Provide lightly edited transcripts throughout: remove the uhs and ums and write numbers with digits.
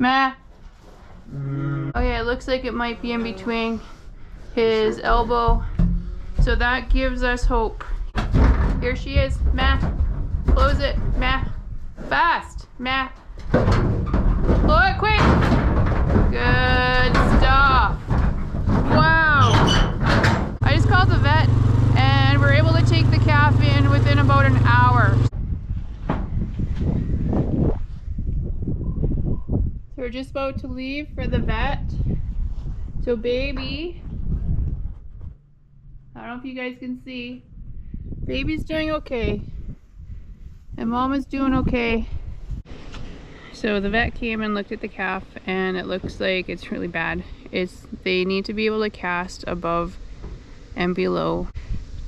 Meh. Okay, it looks like it might be in between his elbow. So that gives us hope. Here she is. Meh. Close it. Meh. Fast. Meh. Blow it quick. Good stuff. Wow. I just called the vet and we're able to take the calf in within about an hour. So we're just about to leave for the vet. So baby, I don't know if you guys can see, baby's doing okay. And mama's doing okay. So the vet came and looked at the calf and it looks like it's really bad. They need to be able to cast above and below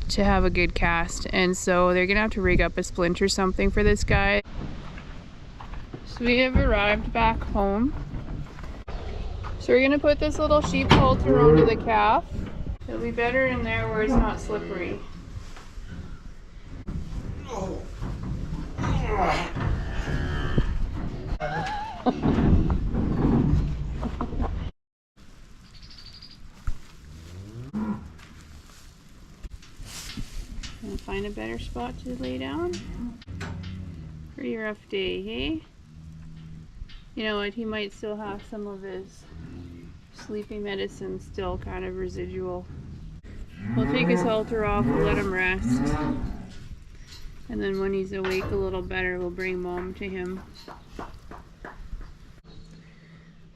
to have a good cast. And so they're gonna have to rig up a splint or something for this guy. So we have arrived back home. So we're gonna put this little sheep halter onto the calf. It'll be better in there where it's not slippery. Gonna find a better spot to lay down. Pretty rough day, hey? You know what, he might still have some of his sleeping medicine still kind of residual. We'll take his halter off, we'll let him rest. And then when he's awake a little better, we'll bring Mom to him. So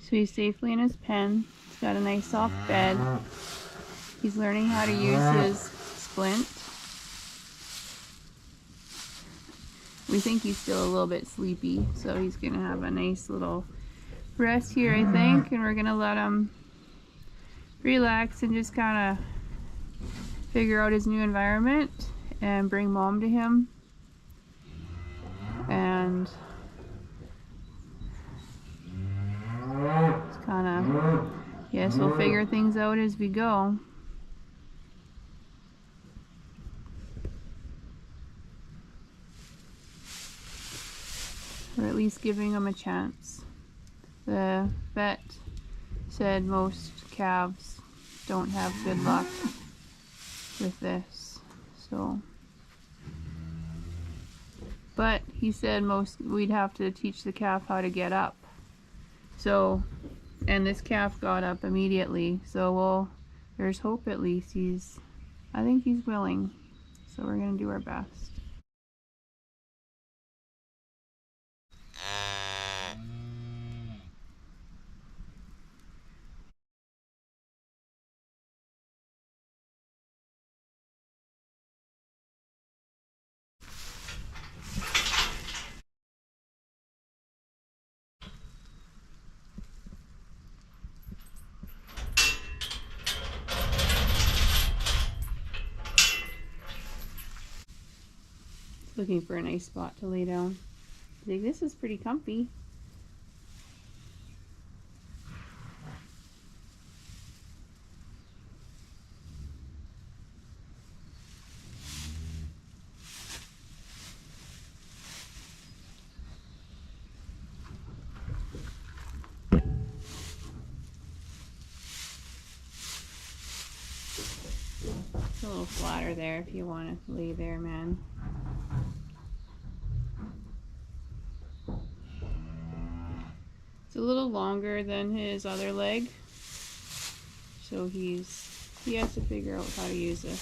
he's safely in his pen. He's got a nice soft bed. He's learning how to use his splint. We think he's still a little bit sleepy, so he's gonna have a nice little rest here, I think, and we're gonna let him relax and just kind of figure out his new environment and bring Mom to him. And just kind of, yes, we'll figure things out as we go. Or at least giving him a chance. The vet said most calves don't have good luck with this, so. But he said we'd have to teach the calf how to get up. So, and this calf got up immediately, so there's hope at least. I think he's willing, so we're gonna do our best. Looking for a nice spot to lay down. I think this is pretty comfy. It's a little flatter there if you want to lay there, man. It's a little longer than his other leg, so he has to figure out how to use this.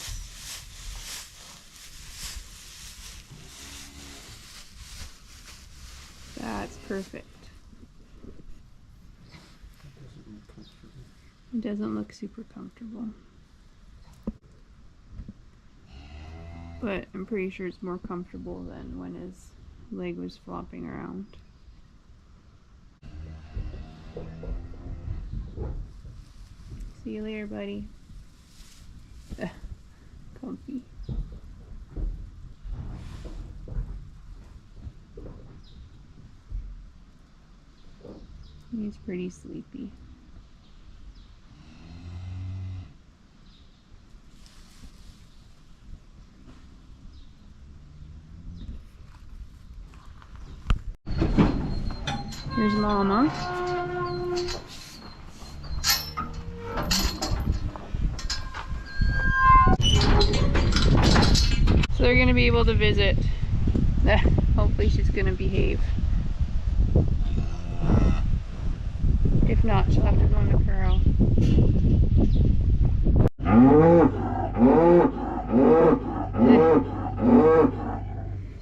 That's perfect. It doesn't look super comfortable, but I'm pretty sure it's more comfortable than when his leg was flopping around. See you later, buddy. Comfy. He's pretty sleepy. Here's Mama. they're gonna be able to visit. Hopefully she's gonna behave. If not, she'll have to go in the corral.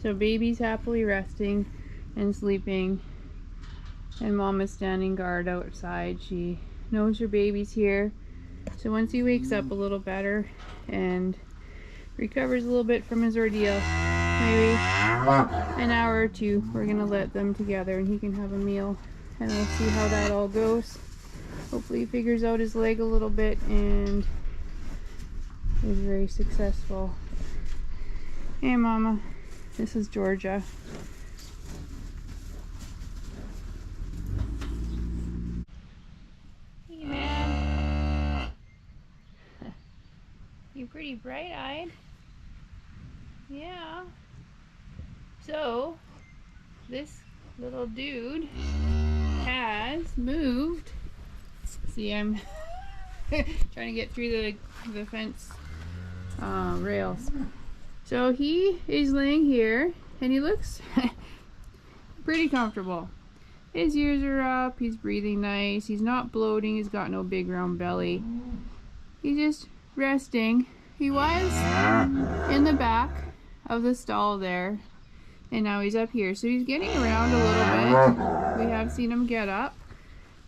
So baby's happily resting and sleeping, and mom is standing guard outside. She knows her baby's here, so once he wakes up a little better and recovers a little bit from his ordeal, maybe an hour or two, we're gonna let them together and he can have a meal, and we'll see how that all goes. Hopefully he figures out his leg a little bit and is very successful. Hey mama, this is Georgia. Hey man, you're pretty bright-eyed. Yeah. So this little dude has moved. See, I'm trying to get through the fence rails. So he is laying here and he looks pretty comfortable. His ears are up, he's breathing nice, he's not bloating, he's got no big round belly. He's just resting. He was in the back of the stall there, and now he's up here. So he's getting around a little bit. We have seen him get up.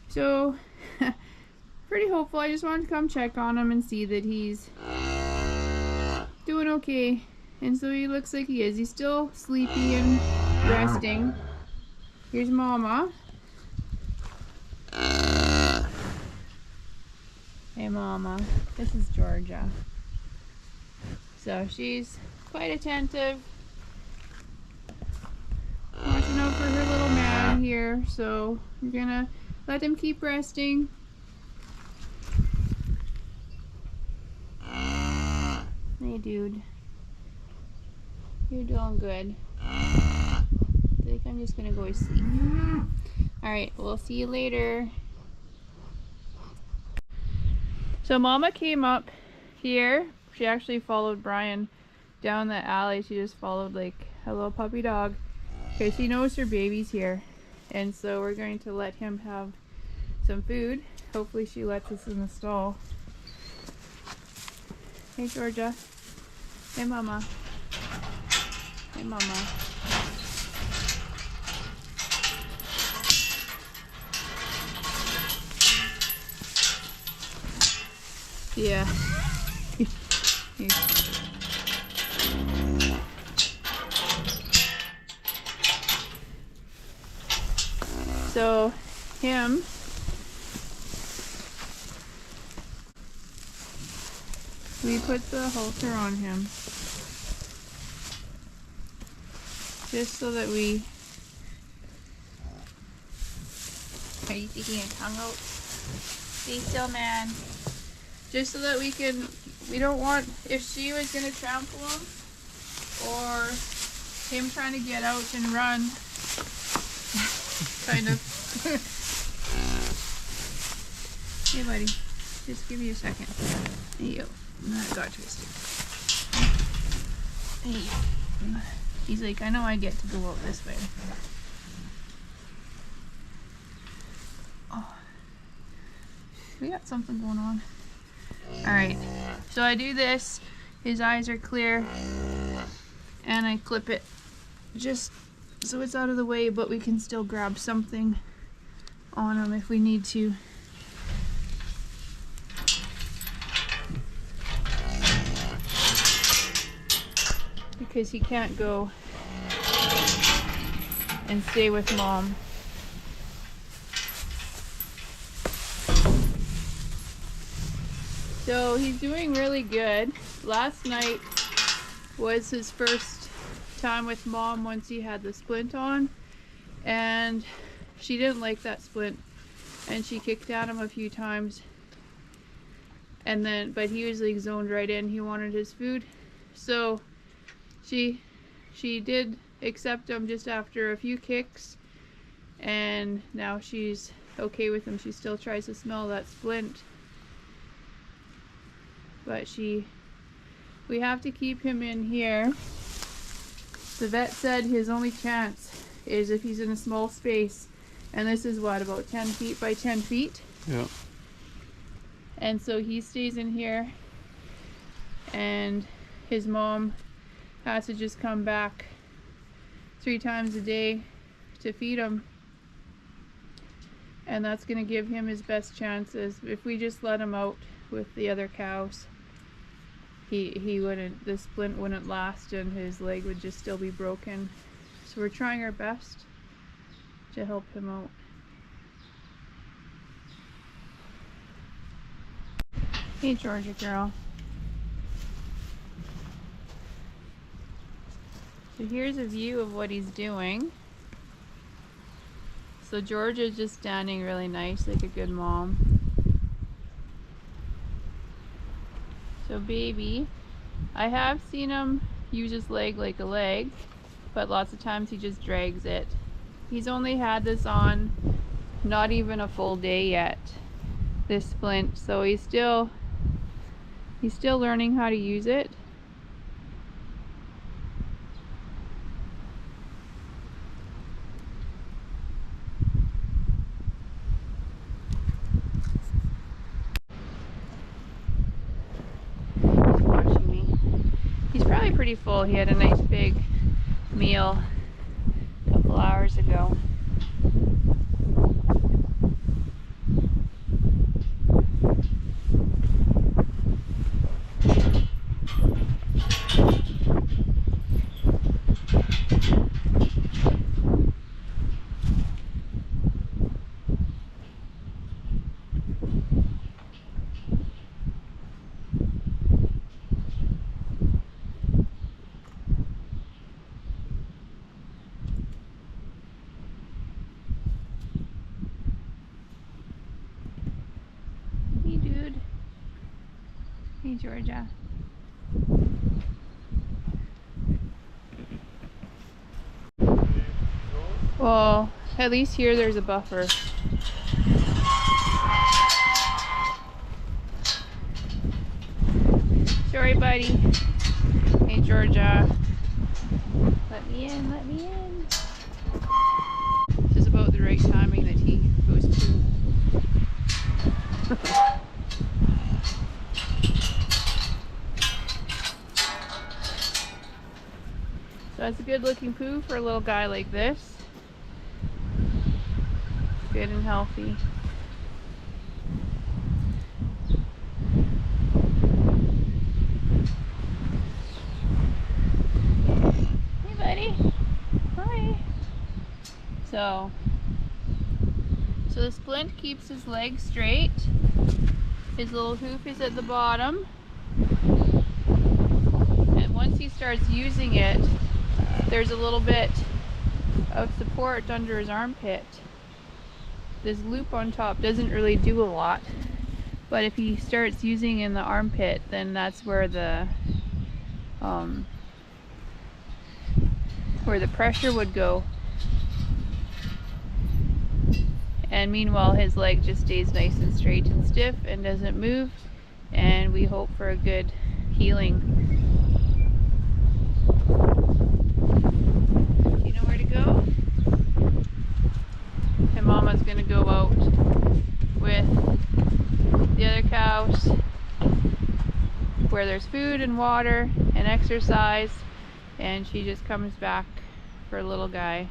So pretty hopeful. I just wanted to come check on him and see that he's doing okay. And so he looks like he is. He's still sleepy and resting. Here's Mama. Hey Mama, this is Georgia. So she's quite attentive. Watching out for her little man here. So we're gonna let him keep resting. Hey dude, you're doing good. I think I'm just gonna go to sleep. Alright, we'll see you later. So Mama came up here. She actually followed Brian down the alley. She just followed like a little puppy dog. Okay, she knows her baby's here. And so we're going to let him have some food. Hopefully she lets us in the stall. Hey Georgia. Hey Mama. Hey Mama. Yeah. So him, we put the halter on him just so that we, are you sticking your tongue out? Stay still, man. Just so that we don't want, if she was gonna trample him or him trying to get out and run, kind of. Hey buddy, just give me a second. There you go. That got twisted. Hey. He's like, I know I get to go out this way. Oh. We got something going on. Alright, so I do this, his eyes are clear, and I clip it just so it's out of the way, but we can still grab something on him if we need to. Because he can't go and stay with Mom. So he's doing really good. Last night was his first time with Mom once he had the splint on, and she didn't like that splint and she kicked at him a few times, and then but he was like zoned right in. He wanted his food, so she did accept him just after a few kicks, and now she's okay with him. She still tries to smell that splint, but we have to keep him in here The vet said his only chance is if he's in a small space, and this is what, about 10 feet by 10 feet? Yeah. And so he stays in here, and his mom has to just come back 3 times a day to feed him. And that's going to give him his best chances. If we just let him out with the other cows, he wouldn't, the splint wouldn't last and his leg would just still be broken. So we're trying our best to help him out. Hey Georgia girl. So here's a view of what he's doing. So Georgia's just standing really nice like a good mom. So baby, I have seen him use his leg like a leg, but lots of times he just drags it. He's only had this on not even a full day yet, this splint, so he's still learning how to use it. Pretty full. He had a nice big meal a couple hours ago. Hey Georgia. Well, at least here there's a buffer. Sorry buddy. Hey Georgia. Let me in, let me in. This is about the right timing that he goes to. So that's a good looking poo for a little guy like this. Good and healthy. Hey buddy. Hi. So the splint keeps his leg straight. His little hoof is at the bottom. And once he starts using it, there's a little bit of support under his armpit. This loop on top doesn't really do a lot, but if he starts using in the armpit, then that's where the pressure would go. And meanwhile his leg just stays nice and straight and stiff and doesn't move, and we hope for a good healing. Do you know where to go? And Mama's gonna go out with the other cows where there's food and water and exercise, and she just comes back for a little guy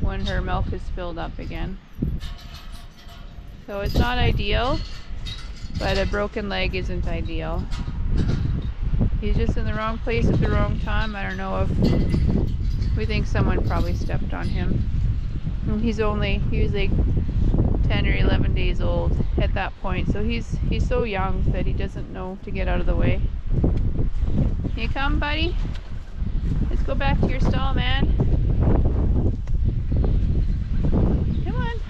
when her milk is filled up again. So it's not ideal, but a broken leg isn't ideal. He's just in the wrong place at the wrong time. I don't know if we think someone probably stepped on him. And he was like 10 or 11 days old at that point, so he's so young that he doesn't know to get out of the way. Can you come, buddy? Let's go back to your stall, man. Come on.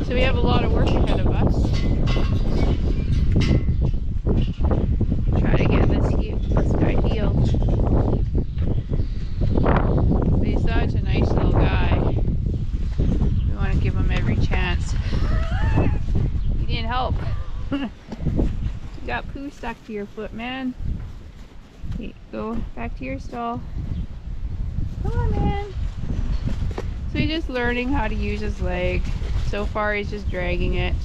So we have a lot of work ahead of us. Try to get this guy healed. But he's such a nice little guy. We want to give him every chance. He needed help. You got poo stuck to your foot, man. Okay, go back to your stall. Come on, man. So he's just learning how to use his leg. So far he's just dragging it.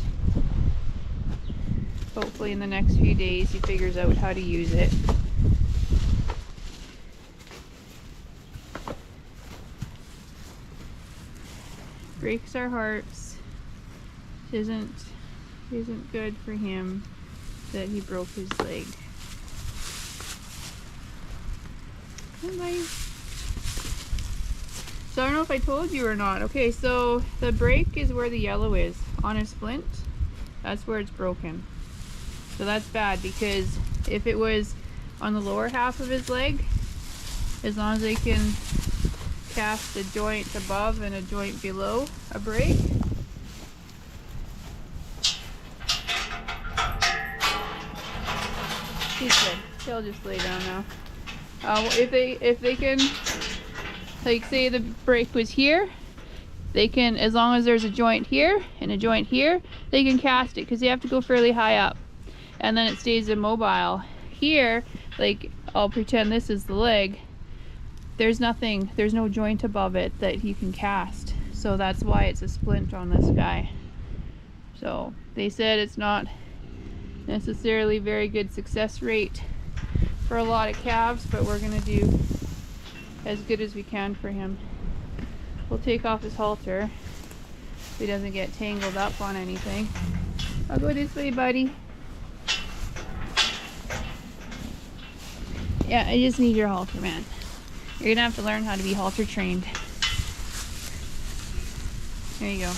Hopefully in the next few days he figures out how to use it. Breaks our hearts. Isn't good for him that he broke his leg. Bye. So I don't know if I told you or not. Okay, so the break is where the yellow is on his splint. That's where it's broken. So that's bad, because if it was on the lower half of his leg, as long as they can cast a joint above and a joint below a break, he's good. He'll just lay down now. If they can, like, say the break was here, they can, as long as there's a joint here and a joint here, they can cast it, because they have to go fairly high up, and then it stays immobile. Here, like, I'll pretend this is the leg, there's nothing, there's no joint above it that you can cast, so that's why it's a splint on this guy. So they said it's not necessarily very good success rate for a lot of calves, but we're gonna do as good as we can for him. We'll take off his halter so he doesn't get tangled up on anything. I'll go this way, buddy. Yeah, I just need your halter, man. You're gonna have to learn how to be halter trained. There you go.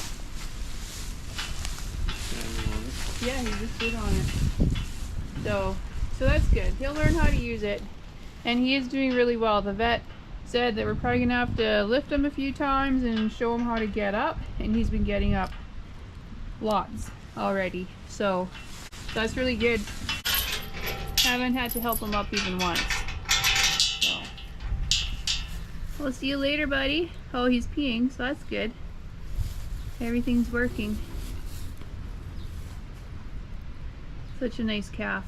Yeah, he just stood on it. So that's good. He'll learn how to use it, and he is doing really well. The vet said that we're probably gonna have to lift him a few times and show him how to get up, and he's been getting up lots already. So that's really good. Haven't had to help him up even once. So we'll see you later, buddy. Oh, he's peeing, so that's good. Everything's working. Such a nice calf.